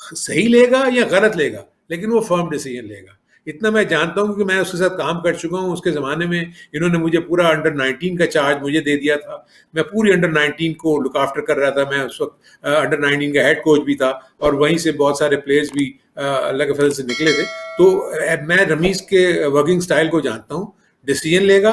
सही लेगा या गलत लेगा, लेकिन वो फर्म डिसीजन लेगा। इतना मैं जानता हूँ क्योंकि मैं उसके साथ काम कर चुका हूँ। उसके ज़माने में इन्होंने मुझे पूरा अंडर 19 का चार्ज मुझे दे दिया था, मैं पूरी अंडर 19 को लुक आफ्टर कर रहा था। मैं उस वक्त अंडर 19 का हेड कोच भी था और वहीं से बहुत सारे प्लेयर्स भी अल्लाह के फजल से निकले थे। तो मैं रमीज के वर्किंग स्टाइल को जानता हूँ, डिसीजन लेगा।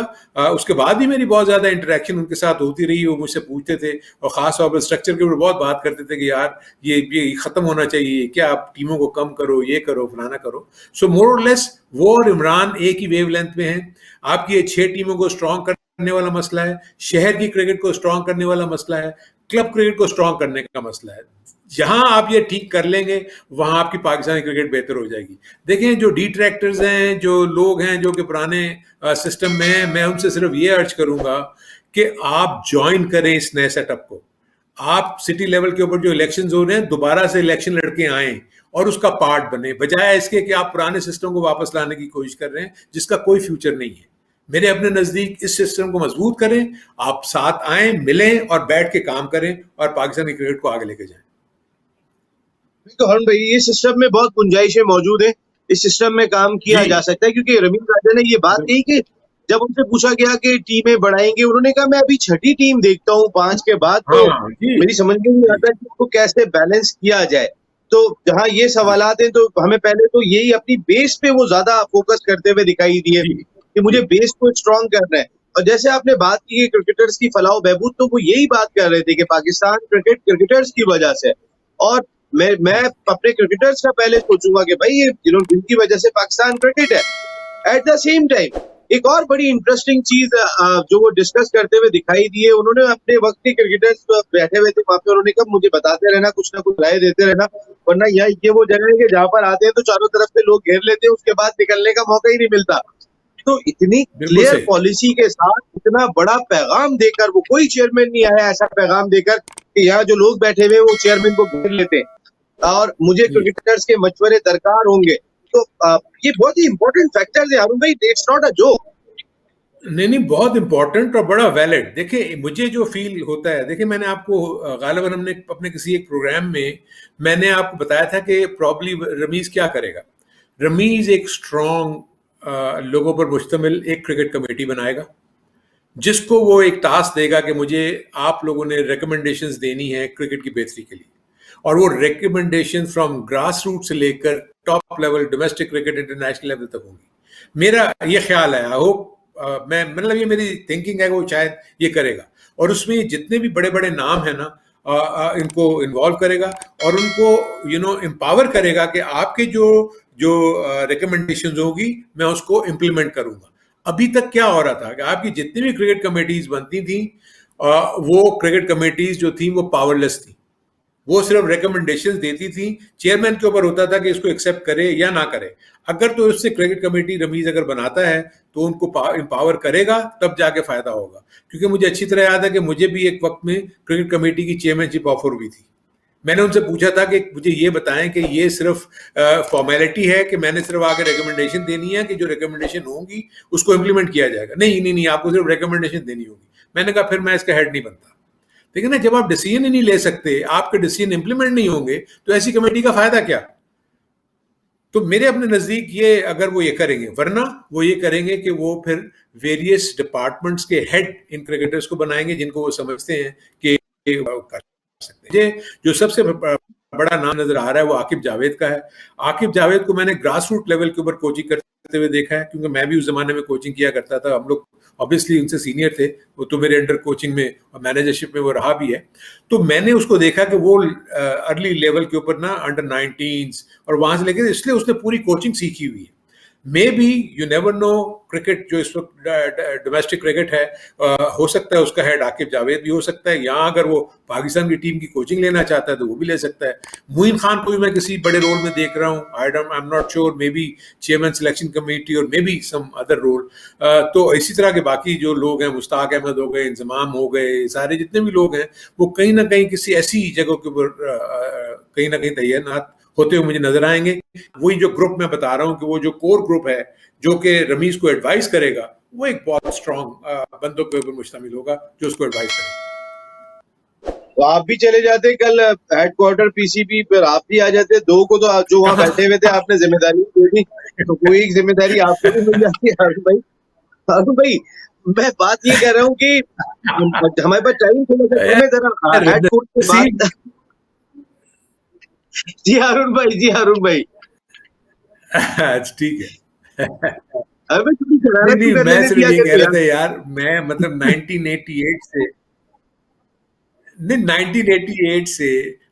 उसके बाद भी मेरी बहुत ज़्यादा इंटरेक्शन उनके साथ होती रही। वो मुझसे पूछते थे और ख़ास तौर पर स्ट्रक्चर के ऊपर बहुत बात करते थे कि यार ये ख़त्म होना चाहिए, क्या आप टीमों को कम करो, ये करो, फलाना करो। सो मोर और लेस वो और इमरान एक ही वेव लेंथ में हैं। आपकी ये 6 टीमों को स्ट्रॉन्ग करने वाला मसला है, शहर की क्रिकेट को स्ट्रॉन्ग करने वाला मसला है, क्लब क्रिकेट को स्ट्रॉन्ग करने का मसला है। जहां आप ये ठीक कर लेंगे वहां आपकी पाकिस्तानी क्रिकेट बेहतर हो जाएगी। देखें, जो डिट्रैक्टर्स हैं, जो लोग हैं जो कि पुराने सिस्टम में हैं, मैं उनसे सिर्फ ये अर्ज करूंगा कि आप ज्वाइन करें इस नए सेटअप को। आप सिटी लेवल के ऊपर जो इलेक्शंस हो रहे हैं, दोबारा से इलेक्शन लड़के आए और उसका पार्ट बने, बजाय इसके कि आप पुराने सिस्टम को वापस लाने की कोशिश कर रहे हैं जिसका कोई फ्यूचर नहीं है। मेरे अपने नजदीक इस सिस्टम को मजबूत करें, आप साथ आए, मिलें और बैठ के काम करें और पाकिस्तानी क्रिकेट को आगे लेके जाएं। तो हरुण भाई, ये सिस्टम में बहुत गुंजाइशें मौजूद है, इस सिस्टम में काम किया जा सकता है, क्योंकि रमीज राजा ने ये बात कही कि जब उनसे पूछा गया कि टीमें बढ़ाएंगे, उन्होंने कहा मैं अभी 6ठी टीम देखता हूँ 5 के बाद, तो मेरी समझ में नहीं आता कि उसको कैसे बैलेंस किया जाए। तो जहाँ ये सवालात हैं, तो हमें पहले तो यही अपनी बेस पे वो ज्यादा फोकस करते हुए दिखाई दिए कि मुझे बेस को स्ट्रॉन्ग करना है। और जैसे आपने बात की क्रिकेटर्स की फलाह बहबूद, तो वो यही बात कर रहे थे कि पाकिस्तान क्रिकेटर्स की वजह से, और मैं अपने क्रिकेटर्स का पहले सोचूंगा कि भाई ये जिनकी वजह से पाकिस्तान क्रिकेट है। एट द सेम टाइम एक और बड़ी इंटरेस्टिंग चीज जो वो डिस्कस करते हुए दिखाई दी है, उन्होंने अपने वक्त के क्रिकेटर्स बैठे हुए थे वहां पे, उन्होंने कहा मुझे बताते रहना, कुछ ना कुछ राय देते रहना, वरना यहाँ ये वो जगह है कि जहां पर आते हैं तो चारों तरफ से लोग घेर लेते हैं, उसके बाद निकलने का मौका ही नहीं मिलता। तो इतनी क्लियर पॉलिसी के साथ इतना बड़ा पैगाम देकर वो कोई चेयरमैन नहीं आया ऐसा पैगाम देकर कि यहाँ जो लोग बैठे हुए वो चेयरमैन को घेर लेते हैं और मुझे क्रिकेटर्स के मशवरे दरकार होंगे। तो ये बहुत ही इंपॉर्टेंट फैक्टर है अरुण भाई, इट्स नॉट अ जोक। नहीं, बहुत इंपॉर्टेंट और बड़ा वैलिड। देखिए, मुझे जो फील होता है, देखिए मैंने आपको गालिबन हमने अपने किसी एक प्रोग्राम में मैंने आपको बताया था कि प्रॉब्ली रमीज क्या करेगा। रमीज एक स्ट्रॉन्ग लोगों पर मुश्तमिल एक क्रिकेट कमेटी बनाएगा, जिसको वो एक टास्क देगा कि मुझे आप लोगों ने रिकमेंडेशंस देनी है क्रिकेट की बेहतरी के लिए, और वो रिकमेंडेशन फ्रॉम ग्रास रूट से लेकर top level domestic cricket international level तक होंगी। मेरा ये ख्याल है, आई होप, मैं मतलब ये मेरी थिंकिंग है कि वो शायद ये करेगा, और उसमें जितने भी बड़े बड़े नाम हैं ना, इनको इन्वॉल्व करेगा और उनको एम्पावर करेगा कि आपके जो जो रिकमेंडेशंस होगी मैं उसको इम्प्लीमेंट करूंगा। अभी तक क्या हो रहा था कि आपकी जितनी भी क्रिकेट कमेटीज बनती थी, वो क्रिकेट कमेटीज जो थी वो पावरलेस थी, वो सिर्फ रिकमेंडेशंस देती थी। चेयरमैन के ऊपर होता था कि इसको एक्सेप्ट करे या ना करे। अगर तो इससे क्रिकेट कमेटी रमीज अगर बनाता है तो उनको एम्पावर करेगा, तब जाके फायदा होगा। क्योंकि मुझे अच्छी तरह याद है कि मुझे भी एक वक्त में क्रिकेट कमेटी की चेयरमैनशिप ऑफर हुई थी, मैंने उनसे पूछा था कि मुझे ये बताएं कि ये सिर्फ फॉर्मेलिटी है कि मैंने सिर्फ आगे रिकमेंडेशन देनी है कि जो रिकमेंडेशन होंगी उसको इम्प्लीमेंट किया जाएगा। नहीं नहीं नहीं, आपको सिर्फ रिकमेंडेशन देनी होगी। मैंने कहा फिर मैं इसका हेड नहीं बनता। लेकिन ना, जब आप डिसीजन ही नहीं ले सकते, आपके डिसीजन इंप्लीमेंट नहीं होंगे, तो ऐसी कमेटी का फायदा क्या? तो मेरे अपने नजदीक ये, अगर वो ये करेंगे, वरना वो ये करेंगे कि वो फिर वेरियस डिपार्टमेंट्स के हेड इन क्रिकेटर्स को बनाएंगे जिनको वो समझते हैं कि कर सकते हैं। जो सबसे बड़ा नाम नजर आ रहा है वो आकिब जावेद का है। आकिब जावेद को मैंने ग्रास रूट लेवल के ऊपर कोचिंग करते हुए देखा है, क्योंकि मैं भी उस जमाने में कोचिंग किया करता था। हम लोग ऑब्वियसली उनसे सीनियर थे, वो तो मेरे अंडर कोचिंग में और मैनेजरशिप में वो रहा भी है। तो मैंने उसको देखा कि वो अर्ली लेवल के ऊपर ना अंडर 19 और वहां से लेकर, इसलिए उसने पूरी कोचिंग सीखी हुई है। May be, you never know, cricket जो इस वक्त डोमेस्टिक क्रिकेट है, हो सकता है उसका हेड आकिब जावेद भी हो सकता है। यहाँ अगर वो पाकिस्तान की टीम की कोचिंग लेना चाहता है तो वो भी ले सकता है। मोइन खान को भी मैं किसी बड़े रोल में देख रहा हूँ। I am not sure, maybe chairman selection committee और maybe some other role. तो इसी तरह के बाकी जो लोग हैं, मुश्ताक अहमद हो गए, इंजमाम हो गए, सारे जितने भी लोग हैं, वो कहीं ना कहीं किसी ऐसी जगह के ऊपर कहीं ना कहीं तैनात होते हुए मुझे नजर आएंगे। वही जो ग्रुप मैं बता रहा हूँ कि वो जो कोर ग्रुप है जो कि रमीज को एडवाइस करेगा, वो एक बहुत स्ट्रॉन्ग बंदों के ऊपर मुश्तमिल होगा जो उसको एडवाइस करेगा। तो आप भी चले जाते कल हेडक्वार्टर पीसीबी पर, आप भी आ जाते। दो को तो जो वहां बैठे हुए थे आपने जिम्मेदारी दे दी, तो कोई एक जिम्मेदारी आपको भी मिल जाती है। हारून भाई, हारून भाई, मैं बात ये कह रहा हूँ कि हमारे पास टाइम थोड़ा सा कम है, जरा हेडक्वार्टर के बाद। जी हारून भाई, जी हारून भाई, ठीक है। अबे थोड़ी नहीं शरारत नहीं, करने मैं नहीं सिर्फ दिया ये कह करते रहा यार। था यार, मैं मतलब 1988 से, नहीं 1988 से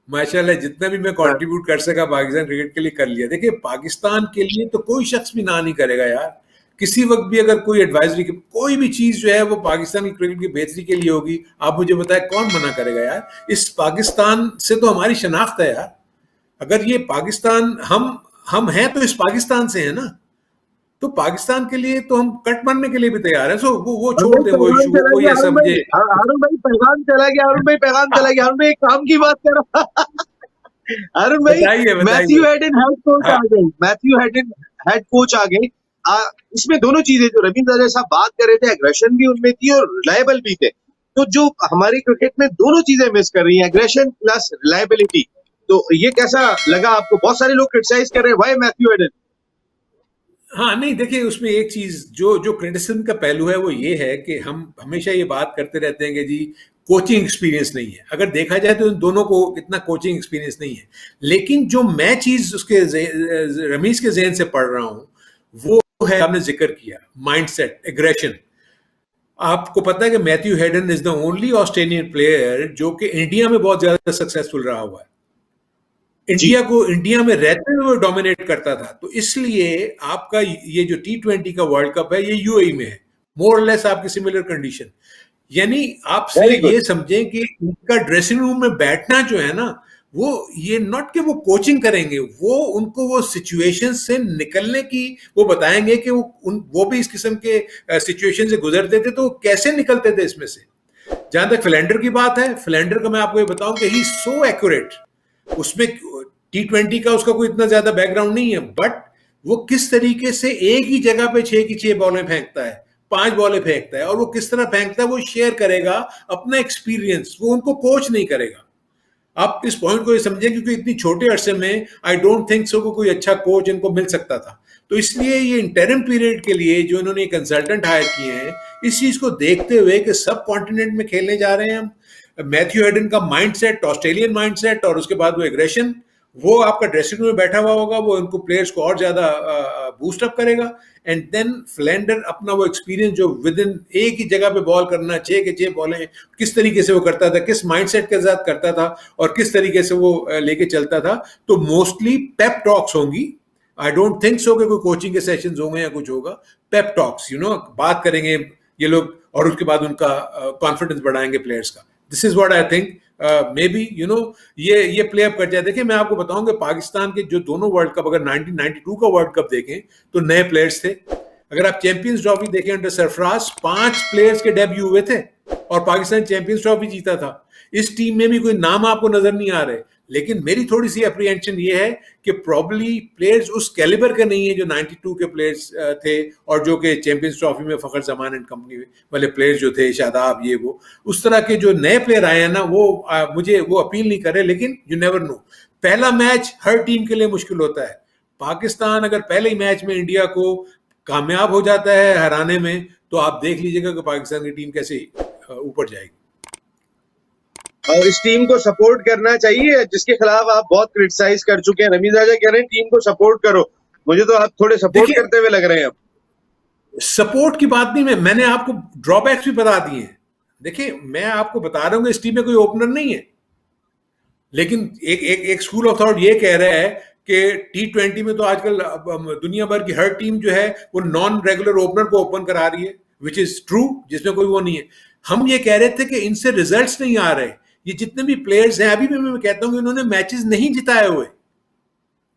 माशाल्लाह जितना भी मैं हाँ, कंट्रीब्यूट कर सका पाकिस्तान क्रिकेट के लिए कर लिया। देखिए, पाकिस्तान के लिए तो कोई शख्स भी ना नहीं करेगा यार। किसी वक्त भी अगर कोई एडवाइजरी, कोई भी चीज जो है वो पाकिस्तान की क्रिकेट की बेहतरी के लिए होगी, आप मुझे बताएं कौन मना करेगा यार? इस पाकिस्तान से तो हमारी शनाख्त है यार। अगर ये पाकिस्तान, हम हैं तो इस पाकिस्तान से है ना, तो पाकिस्तान के लिए तो हम कट मरने के लिए भी तैयार है। सो वो हारून छोड़ भाई दें वो पैगाम इशू, वो चला कोई गया, ऐसा हारून भाई, मुझे हारून भाई पैगाम चला गया, हारून भाई पैगाम चला गया। हारून भाई एक काम की बात कर रहा हारून भाई, बताइए मैथ्यू बताइए। हेडन हेड कोच आ हाँ गए, मैथ्यू हेडन हेड कोच आ गए। इसमें दोनों चीजें जो रवींद्र राजा साहब बात कर रहे थे, एग्रेशन भी उनमें थी और रिलायबल भी थे। तो जो हमारी क्रिकेट में दोनों चीजें मिस कर रही हैं, एग्रेशन प्लस रिलायबिलिटी। तो ये कैसा लगा आपको? बहुत सारे लोग क्रिटिसाइज कर रहे हैं, व्हाई मैथ्यू हेडन। हाँ, नहीं देखिए, उसमें एक चीज जो क्रिटिसिज्म का पहलू है वो ये है कि हम हमेशा ये बात करते रहते हैं कि जी कोचिंग एक्सपीरियंस नहीं है। अगर देखा जाए तो इन दोनों को इतना कोचिंग एक्सपीरियंस नहीं है। लेकिन जो मैं चीज उसके रमीज के जहन से पढ़ रहा हूँ वो है, आपने जिक्र किया, माइंडसेट, एग्रेशन। आपको पता है कि Matthew Hayden is the only Australian player जो कि इंडिया में बहुत ज्यादा सक्सेसफुल रहा हुआ है। जी, इंडिया को, इंडिया में रहते हुए डोमिनेट करता था। तो इसलिए आपका ये जो T20 का वर्ल्ड कप है ये यूएई में है, मोर लेस आपकी सिमिलर कंडीशन। यानी आप वेरी सिर्फ गुड। ये समझें कि उनका ड्रेसिंग रूम में बैठना जो है ना, वो ये नॉट कि वो कोचिंग करेंगे, वो उनको वो सिचुएशन से निकलने की वो बताएंगे कि वो भी इस किस्म के सिचुएशन से गुजरते थे तो वो कैसे निकलते थे इसमें से। जहां तक फिलेंडर की बात है, फिलेंडर का मैं आपको ये बताऊं कि ही सो एक्यूरेट। उसमें T20 का उसका कोई इतना ज्यादा बैकग्राउंड नहीं है, बट वो किस तरीके से एक ही जगह पे 6 की 6 बॉलें फेंकता है, 5 बॉलें फेंकता है, और वो किस तरह फेंकता है वो शेयर करेगा अपना एक्सपीरियंस, वो उनको कोच नहीं करेगा। आप इस पॉइंट को ये समझें, क्योंकि इतनी छोटे अरसे में आई डोंट थिंक सो कोई अच्छा कोच इनको मिल सकता था। तो इसलिए ये इंटरिम पीरियड के लिए जो इन्होंने कंसल्टेंट हायर किए हैं, इस चीज को देखते हुए कि सब कॉन्टिनेंट में खेलने जा रहे हैं हम, मैथ्यू हेडन का माइंडसेट, ऑस्ट्रेलियन माइंडसेट, और उसके बाद वो एग्रेशन, वो आपका ड्रेसिंग रूम में बैठा हुआ होगा, वो इनको प्लेयर्स को और ज्यादा बूस्ट अप करेगा। एंड देन फ्लैंडर अपना वो एक्सपीरियंस जो विद इन एक ही जगह पे बॉल करना, 6 के 6 बॉलें, किस तरीके से वो करता था, किस माइंडसेट के साथ करता था और किस तरीके से वो लेके चलता था। तो मोस्टली पेप टॉक्स होंगी। आई डोंट थिंक सो कि कोई कोचिंग के सेशंस होंगे या कुछ होगा। पेप टॉक्स, बात करेंगे ये लोग, और उसके बाद उनका कॉन्फिडेंस बढ़ाएंगे प्लेयर्स का। This is what I think, may be ये प्ले अप कर जाए। देखिए, मैं आपको बताऊंगा पाकिस्तान के जो दोनों वर्ल्ड कप, अगर 1992 का वर्ल्ड कप देखें तो नए प्लेयर्स थे। अगर आप चैंपियंस ट्रॉफी देखें अंडर सरफराज, 5 प्लेयर्स के डेब्यू हुए थे और पाकिस्तान चैंपियंस ट्रॉफी जीता था। इस टीम में भी कोई नाम आपको नजर नहीं आ रहे। लेकिन मेरी थोड़ी सी अप्रीहेंशन ये है कि प्रॉब्ली प्लेयर्स उस कैलिबर के नहीं है जो 92 के प्लेयर्स थे, और जो कि चैंपियंस ट्रॉफी में फखर जमान एंड कंपनी वाले प्लेयर्स जो थे, शादाब, ये वो उस तरह के जो नए प्लेयर आए हैं ना, वो मुझे वो अपील नहीं करे। लेकिन यू नेवर नो, पहला मैच हर टीम के लिए मुश्किल होता है। पाकिस्तान अगर पहले ही मैच में इंडिया को कामयाब हो जाता है हराने में, तो आप देख लीजिएगा कि पाकिस्तान की टीम कैसे ऊपर जाएगी। और इस टीम को सपोर्ट करना चाहिए, जिसके खिलाफ आप बहुत क्रिटिसाइज कर चुके हैं। रमीज राजा कह रहे हैं टीम को सपोर्ट करो, मुझे तो आप थोड़े सपोर्ट करते हुए लग रहे हैं। सपोर्ट की बात नहीं, मैंने आपको ड्रॉबैक्स भी बता दिए हैं। देखिए, मैं आपको बता रहा हूं कि इस टीम में कोई ओपनर नहीं है, लेकिन एक स्कूल ऑफ थॉट ये कह रहा है कि T20 में तो आजकल दुनिया भर की हर टीम जो है वो नॉन रेगुलर ओपनर को ओपन करा रही है, विच इज ट्रू, जिसमें कोई वो नहीं है। हम ये कह रहे थे कि इनसे रिजल्ट्स नहीं आ रहे। ये जितने भी प्लेयर्स हैं, अभी भी मैं कहता हूं कि इन्होंने मैचेस नहीं जिताए हुए।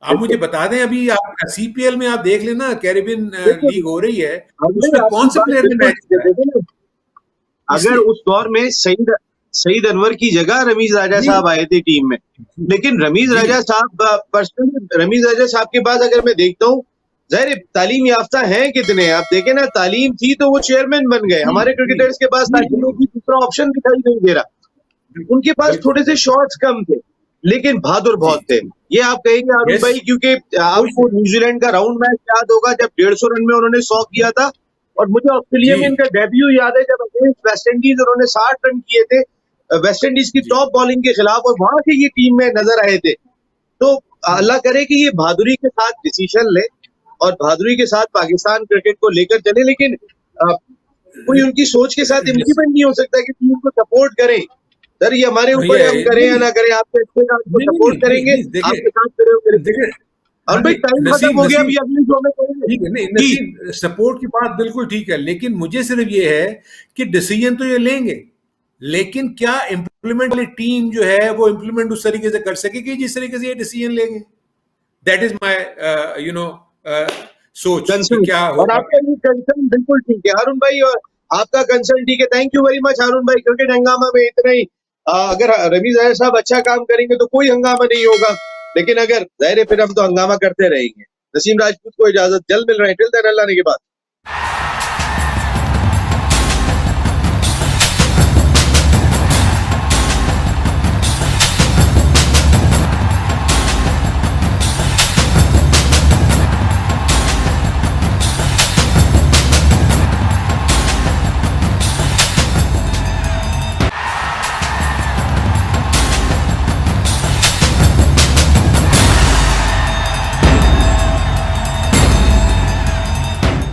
आप मुझे बता दें, अभी आप CPL में आप देख लेना, कैरिबियन लीग हो रही है, उसमें कौन से प्लेयर ने मैच जिताया? अगर उस दौर में सईद अनवर की जगह रमीज राजा साहब आए थे टीम में, लेकिन रमीज राजा साहब पर्सनली, रमीज राजा साहब के पास अगर मैं देखता हूँ, जाहिर तालीम याफ्ता हैं कितने, आप देखें ना, तालीम थी तो वो चेयरमैन बन गए। हमारे क्रिकेटर्स के पास तालीम की दूसरा ऑप्शन दिखाई नहीं दे रहा। उनके पास थोड़े से शॉट्स कम थे, लेकिन बहादुर बहुत थे। ये आप कहेंगे अरुण भाई, क्योंकि आपको न्यूजीलैंड का राउंड मैच याद होगा जब 150 रन में उन्होंने 100 किया था, और मुझे ऑस्ट्रेलिया में इनका डेब्यू याद है जब अगेंस्ट वेस्ट इंडीज उन्होंने 60 रन किए थे वेस्ट इंडीज की टॉप बॉलिंग के खिलाफ, और वहां से ये टीम में नजर आए थे। तो अल्लाह करे कि ये बहादुरी के साथ डिसीजन ले और बहादुरी के साथ पाकिस्तान क्रिकेट को लेकर चले, लेकिन कोई उनकी सोच के साथ इम्प्लीमेंट नहीं हो सकता कि टीम को सपोर्ट करें। सर, ये हमारे ऊपर है, हम करें या ना करें, आपके अच्छे का आपको सपोर्ट करेंगे, आपके साथ करेंगे। और भाई टाइम खत्म हो गया, अभी अगली शो में करेंगे। ठीक है, नहीं, सपोर्ट की बात बिल्कुल ठीक है, लेकिन मुझे सिर्फ ये है कि डिसीजन तो ये लेंगे, लेकिन क्या इम्प्लीमेंट वाली टीम जो है वो इम्प्लीमेंट उस तरीके से कर सकेगी जिस तरीके से ये डिसीजन लेंगे? दैट इज माय सोच। क्या और आपका कंसर्न बिल्कुल ठीक है हारून भाई, और आपका कंसर्न ठीक है। थैंक यू वेरी मच हारून भाई। क्रिकेट हंगामा में इतना ही। अगर रमीज राजा साहब अच्छा काम करेंगे तो कोई हंगामा नहीं होगा, लेकिन अगर जाहिर है फिर हम तो हंगामा करते रहेंगे। नसीम राजपूत को इजाजत, जल्द मिल रहे हैं। टिल देन अल्लाह ने के बाद।